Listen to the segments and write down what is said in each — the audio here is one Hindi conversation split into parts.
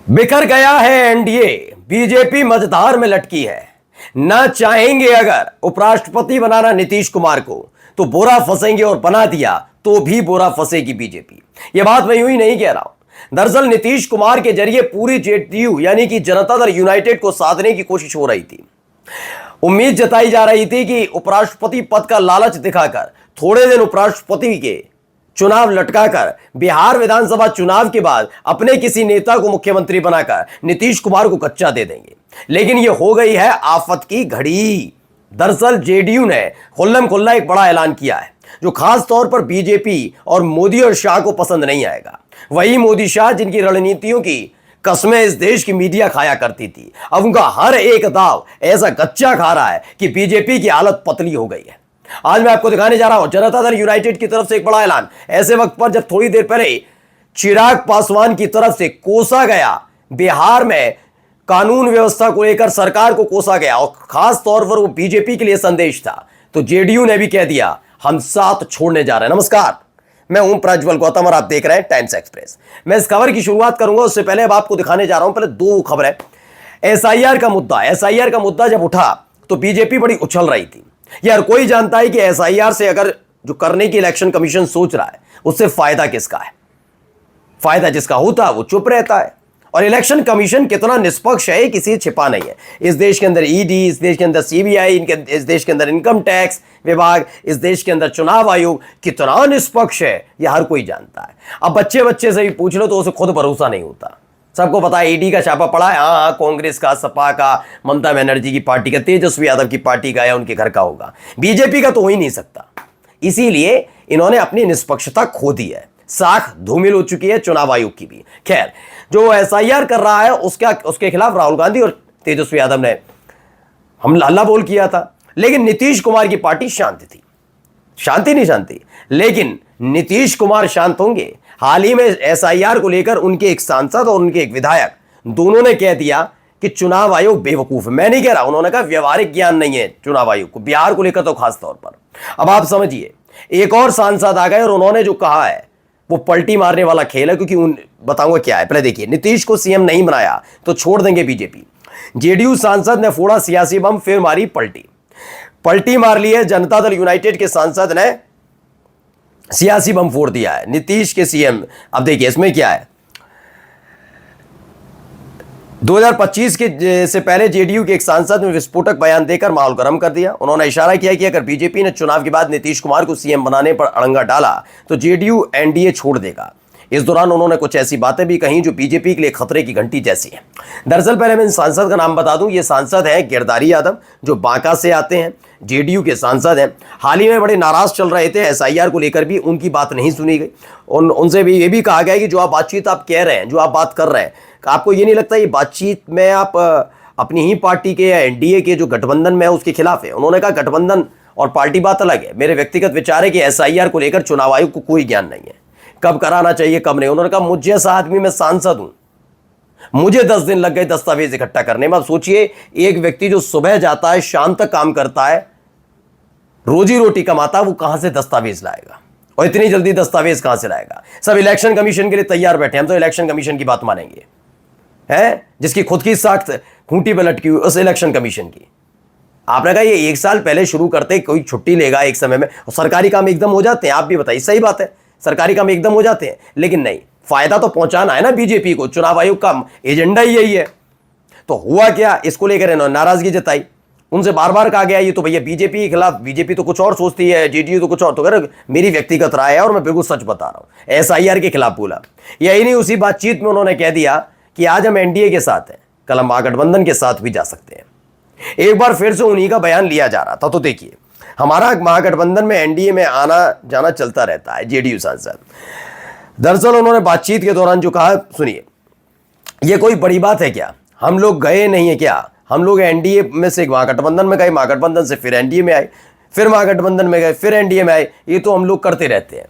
बिखर गया है एनडीए, बीजेपी मझधार में लटकी है। न चाहेंगे अगर उपराष्ट्रपति बनाना नीतीश कुमार को तो बोरा फंसेंगे, और बना दिया तो भी बोरा फंसेगी बीजेपी। यह बात मैं यूं ही नहीं कह रहा हूं। दरअसल नीतीश कुमार के जरिए पूरी जेडीयू यानी कि जनता दल यूनाइटेड को साधने की कोशिश हो रही थी। उम्मीद जताई जा रही थी कि उपराष्ट्रपति पद का लालच दिखाकर थोड़े दिन उपराष्ट्रपति के चुनाव लटकाकर बिहार विधानसभा चुनाव के बाद अपने किसी नेता को मुख्यमंत्री बनाकर नीतीश कुमार को कच्चा दे देंगे। लेकिन यह हो गई है आफत की घड़ी। दरअसल जेडीयू ने खुल्लम खुल्ला एक बड़ा ऐलान किया है जो खास तौर पर बीजेपी और मोदी और शाह को पसंद नहीं आएगा। वही मोदी शाह जिनकी रणनीतियों की कसमें इस देश की मीडिया खाया करती थी, अब उनका हर एक दाव ऐसा कच्चा खा रहा है कि बीजेपी की हालत पतली हो गई है। आज मैं आपको दिखाने जा रहा हूं जनता दल यूनाइटेड की तरफ से एक बड़ा ऐलान, ऐसे वक्त पर जब थोड़ी देर पहले चिराग पासवान की तरफ से कोसा गया, बिहार में कानून व्यवस्था को लेकर सरकार को कोसा गया और खास तौर पर वो बीजेपी के लिए संदेश था, तो जेडीयू ने भी कह दिया हम साथ छोड़ने जा रहे हैं। नमस्कार, मैं ओम प्रज्वल गौतम और आप देख रहे हैं टाइम्स एक्सप्रेस। मैं इस खबर की शुरुआत करूंगा, उससे पहले अब आपको दिखाने जा रहा हूं पहले दो खबरें। एसआईआर का मुद्दा जब उठा तो बीजेपी बड़ी उछल रही थी। यार कोई जानता है कि एसआईआर से अगर जो करने की इलेक्शन कमीशन सोच रहा है उससे फायदा किसका है? फायदा जिसका होता है वो चुप रहता है। और इलेक्शन कमीशन कितना निष्पक्ष है किसी छिपा नहीं है। इस देश के अंदर ईडी, इस देश के अंदर सीबीआई, इस देश के अंदर इनकम टैक्स विभाग, इस देश के अंदर चुनाव आयोग कितना निष्पक्ष है यह हर कोई जानता है। अब बच्चे से भी पूछ लो तो उसे खुद भरोसा नहीं होता। सबको पता है ईडी का छापा पड़ा है, हाँ कांग्रेस का, सपा का, ममता बनर्जी की पार्टी का, तेजस्वी यादव की पार्टी का या उनके घर का होगा, बीजेपी का तो हो ही नहीं सकता। इसीलिए इन्होंने अपनी निष्पक्षता खो दी है, साख धूमिल हो चुकी है चुनाव आयोग की भी। खैर, जो एसआईआर कर रहा है उसके खिलाफ राहुल गांधी और तेजस्वी यादव ने हमला हल्ला बोल किया था, लेकिन नीतीश कुमार की पार्टी शांत थी। शांति, लेकिन नीतीश कुमार शांत होंगे? हाल ही में एसआईआर को लेकर उनके एक सांसद और उनके एक विधायक दोनों ने कह दिया कि चुनाव आयोग बेवकूफ है। मैं नहीं कह रहा, उन्होंने कहा व्यवहारिक ज्ञान नहीं है चुनाव आयोग को, बिहार को लेकर तो खास तौर पर। अब आप समझिए, एक और सांसद आ गए और उन्होंने जो कहा है वो पलटी मारने वाला खेल है, क्योंकि बताऊंगा क्या है। पहले देखिए, नीतीश को सीएम नहीं बनाया तो छोड़ देंगे बीजेपी। जेडीयू सांसद ने फोड़ा सियासी बम, फिर मारी पलटी मार ली है। जनता दल यूनाइटेड के सांसद ने सियासी बम फोड़ दिया है नीतीश के सीएम। अब देखिए इसमें क्या है, 2025 के से पहले जेडीयू के एक सांसद ने विस्फोटक बयान देकर माहौल गर्म कर दिया। उन्होंने इशारा किया कि अगर बीजेपी ने चुनाव के बाद नीतीश कुमार को सीएम बनाने पर अड़ंगा डाला तो जेडीयू एनडीए छोड़ देगा। इस दौरान उन्होंने कुछ ऐसी बातें भी कहीं जो बीजेपी के लिए खतरे की घंटी जैसी है। दरअसल पहले मैं इन सांसद का नाम बता दूं, ये सांसद है गिरधारी यादव, जो बांका से आते हैं, जेडीयू के सांसद हैं। हाल ही में बड़े नाराज चल रहे थे एसआईआर को लेकर, भी उनकी बात नहीं सुनी गई। उनसे भी ये भी कहा गया कि जो आप बातचीत आप कह रहे हैं, जो आप बात कर रहे हैं, आपको ये नहीं लगता ये बातचीत में आप अपनी ही पार्टी के या एनडीए के जो गठबंधन में है उसके खिलाफ है? उन्होंने कहा गठबंधन और पार्टी बात अलग है, मेरे व्यक्तिगत विचार है कि एसआईआर को लेकर चुनाव आयोग को कोई ज्ञान नहीं है, कब कराना चाहिए कब नहीं। उन्होंने कहा मुझ जैसा आदमी, मैं सांसद हूं, मुझे 10 दिन लग गए दस्तावेज इकट्ठा करने में। अब सोचिए, एक व्यक्ति जो सुबह जाता है, शाम तक काम करता है, रोजी रोटी कमाता है, वो कहां से दस्तावेज लाएगा? और इतनी जल्दी दस्तावेज कहां से लाएगा? सब इलेक्शन कमीशन के लिए तैयार बैठे, हम तो इलेक्शन कमीशन की बात मानेंगे, है जिसकी खुद की साख्त खूंटी पर लटकी हुई उस इलेक्शन कमीशन की। आपने कहा ये 1 साल पहले शुरू करते, कोई छुट्टी लेगा एक समय में, और सरकारी काम एकदम हो जाते हैं। आप भी बताइए, सही बात है, सरकारी काम एकदम हो जाते हैं, लेकिन नहीं, फायदा तो पहुंचाना है ना बीजेपी को। चुनाव आयोग का एजेंडा ही यही है। तो हुआ क्या, इसको लेकर इन्होंने नाराजगी जताई, उनसे बार बार कहा गया ये तो भैया बीजेपी के खिलाफ, बीजेपी तो कुछ और सोचती है, जेडीयू तो कुछ और। तो अगर मेरी व्यक्तिगत राय है और मैं बिल्कुल सच बता रहा हूं, एसआईआर के खिलाफ बोला। यही नहीं, उसी बातचीत में उन्होंने कह दिया कि आज हम एनडीए के साथ हैं, कल हम महागठबंधन के साथ भी जा सकते हैं। एक बार फिर से उन्हीं का बयान लिया जा रहा था। तो देखिए, हमारा महागठबंधन में एनडीए में आना जाना चलता रहता है, जेडीयू सांसद। दरअसल उन्होंने बातचीत के दौरान जो कहा, सुनिए, यह कोई बड़ी बात है क्या? हम लोग गए नहीं है क्या? हम लोग एनडीए में से महागठबंधन में गए, महागठबंधन से फिर एनडीए में आए, फिर महागठबंधन में गए, फिर एनडीए में आए, ये तो हम लोग करते रहते हैं।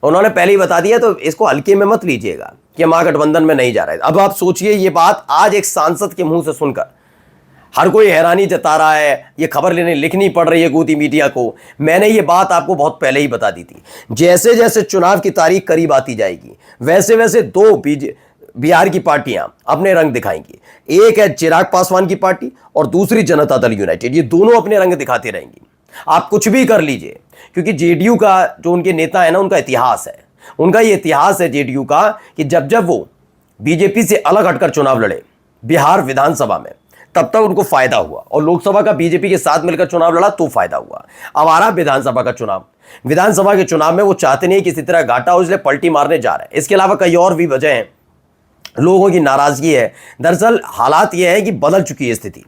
उन्होंने पहले ही बता दिया, तो इसको हल्के में मत लीजिएगा कि महागठबंधन में नहीं जा रहे। अब आप सोचिए, ये बात आज एक सांसद के मुंह से सुनकर हर कोई हैरानी जता रहा है, ये खबर लिखनी पड़ रही है गोदी मीडिया को। मैंने ये बात आपको बहुत पहले ही बता दी थी। जैसे जैसे चुनाव की तारीख करीब आती जाएगी, वैसे वैसे दो बिहार की पार्टियां अपने रंग दिखाएंगी। एक है चिराग पासवान की पार्टी और दूसरी जनता दल यूनाइटेड, ये दोनों अपने रंग दिखाती रहेंगी। आप कुछ भी कर लीजिए, क्योंकि जेडीयू का जो उनके नेता है ना, उनका इतिहास है, उनका ये इतिहास है जेडीयू का कि जब जब वो बीजेपी से अलग हटकर चुनाव लड़े बिहार विधानसभा में, तब तक उनको फायदा हुआ, और लोकसभा का बीजेपी के साथ मिलकर चुनाव लड़ा तो फायदा हुआ। अब आ रहा विधानसभा का चुनाव, विधानसभा के चुनाव में वो चाहते नहीं किसी तरह घाटा हो, इसलिए पलटी मारने जा रहे हैं। इसके अलावा कई और भी वजह हैं, लोगों की नाराजगी है। दरअसल हालात यह है कि बदल चुकी है स्थिति।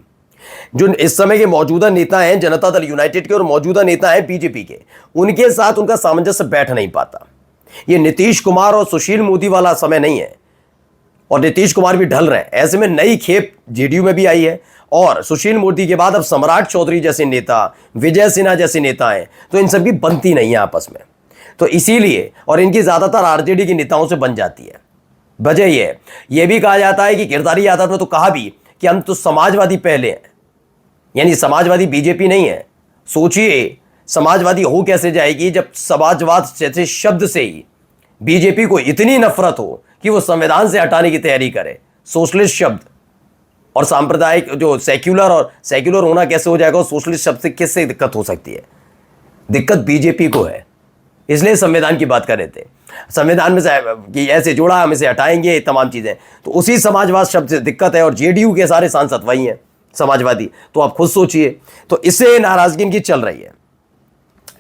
जो इस समय के मौजूदा नेता हैं जनता दल यूनाइटेड के और मौजूदा नेता हैं बीजेपी के, उनके साथ उनका सामंजस्य बैठ नहीं पाता। ये नीतीश कुमार और सुशील मोदी वाला समय नहीं है, और नीतीश कुमार भी ढल रहे हैं। ऐसे में नई खेप जेडीयू में भी आई है, और सुशील मोदी के बाद अब सम्राट चौधरी जैसे नेता, विजय सिन्हा जैसे नेता हैं, तो इन सब की बनती नहीं है आपस में। तो इसीलिए, और इनकी ज्यादातर आरजेडी के नेताओं से बन जाती है। वजह यह भी कहा जाता है कि गिरधारी यादव ने तो कहा भी कि हम तो समाजवादी पहले हैं, यानी समाजवादी बीजेपी नहीं है। सोचिए समाजवादी हो कैसे जाएगी जब समाजवाद जैसे शब्द से ही बीजेपी को इतनी नफरत हो कि वो संविधान से हटाने की तैयारी करे। सोशलिस्ट शब्द और सांप्रदायिक जो सेक्युलर, और सेक्युलर होना कैसे हो जाएगा, और सोशलिस्ट शब्द से किससे दिक्कत हो सकती है? दिक्कत बीजेपी को है, इसलिए संविधान की बात कर रहे थे। संविधान में से कि ऐसे जोड़ा, हम इसे हटाएंगे, तमाम चीजें, तो उसी समाजवाद शब्द से दिक्कत है, और जेडीयू के सारे सांसद वही हैं समाजवादी। तो आप खुद सोचिए, तो इससे नाराजगी इनकी चल रही है।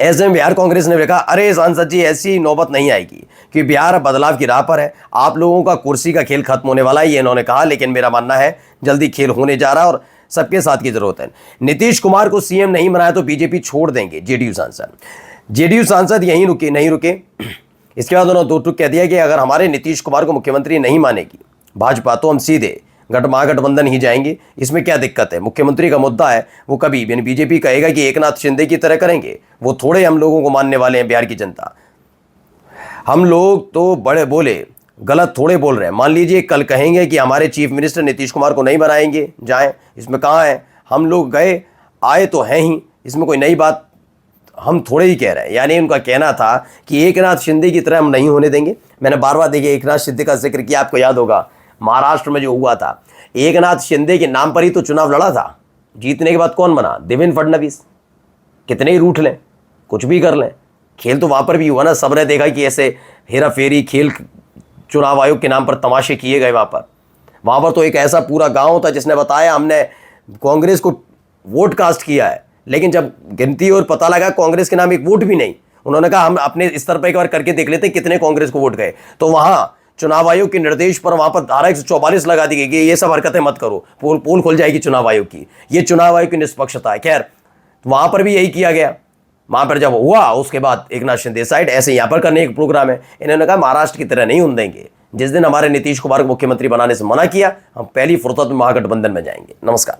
ऐसे में बिहार कांग्रेस ने कहा, अरे सांसद जी ऐसी नौबत नहीं आएगी, कि बिहार बदलाव की राह पर है, आप लोगों का कुर्सी का खेल खत्म होने वाला है, ये इन्होंने कहा। लेकिन मेरा मानना है जल्दी खेल होने जा रहा है, और सबके साथ की जरूरत है। नीतीश कुमार को सीएम नहीं बनाया तो बीजेपी छोड़ देंगे, जेडीयू सांसद यहीं रुके नहीं रुके। इसके बाद उन्होंने दो टूक कह दिया कि अगर हमारे नीतीश कुमार को मुख्यमंत्री नहीं मानेगी भाजपा, तो हम सीधे महागठबंधन ही जाएंगे। इसमें क्या दिक्कत है? मुख्यमंत्री का मुद्दा है, वो कभी बीजेपी कहेगा कि एकनाथ शिंदे की तरह करेंगे, वो थोड़े हम लोगों को मानने वाले हैं। बिहार की जनता, हम लोग तो बड़े बोले, गलत थोड़े बोल रहे हैं। मान लीजिए कल कहेंगे कि हमारे चीफ मिनिस्टर नीतीश कुमार को नहीं बनाएंगे, जाएं, इसमें कहाँ है? हम लोग गए आए तो हैं ही, इसमें कोई नई बात हम थोड़े ही कह रहे हैं। यानी उनका कहना था कि एकनाथ शिंदे की तरह हम नहीं होने देंगे। मैंने बार बार देखिए एकनाथ शिंदे का जिक्र किया, आपको याद होगा महाराष्ट्र में जो हुआ था, एकनाथ शिंदे के नाम पर ही तो चुनाव लड़ा था। जीतने के बाद कौन बना? देवेंद्र फडणवीस। कितने ही रूठ लें, कुछ भी कर लें, खेल तो वहां पर भी हुआ ना। सबने देखा कि ऐसे हेरा फेरी खेल चुनाव आयोग के नाम पर तमाशे किए गए वहां पर तो एक ऐसा पूरा गांव था जिसने बताया हमने कांग्रेस को वोट कास्ट किया है, लेकिन जब गिनती और पता लगा कांग्रेस के नाम एक वोट भी नहीं, उन्होंने कहा हम अपने स्तर पर एक बार करके देख लेते कितने कांग्रेस को वोट गए। तो वहां चुनाव आयोग के निर्देश पर वहां पर धारा 144 लगा दी गई कि ये सब हरकतें मत करो, पोल खुल जाएगी चुनाव आयोग की। ये चुनाव आयोग की निष्पक्षता है। खैर वहां पर भी यही किया गया। वहां पर जब हुआ उसके बाद एकनाथ शिंदे साइड, ऐसे यहां पर करने एक प्रोग्राम है। इन्होंने कहा महाराष्ट्र की तरह नहीं होने देंगे। जिस दिन हमारे नीतीश कुमार को मुख्यमंत्री बनाने से मना किया, हम पहली फुर्सत में महागठबंधन में जाएंगे। नमस्कार।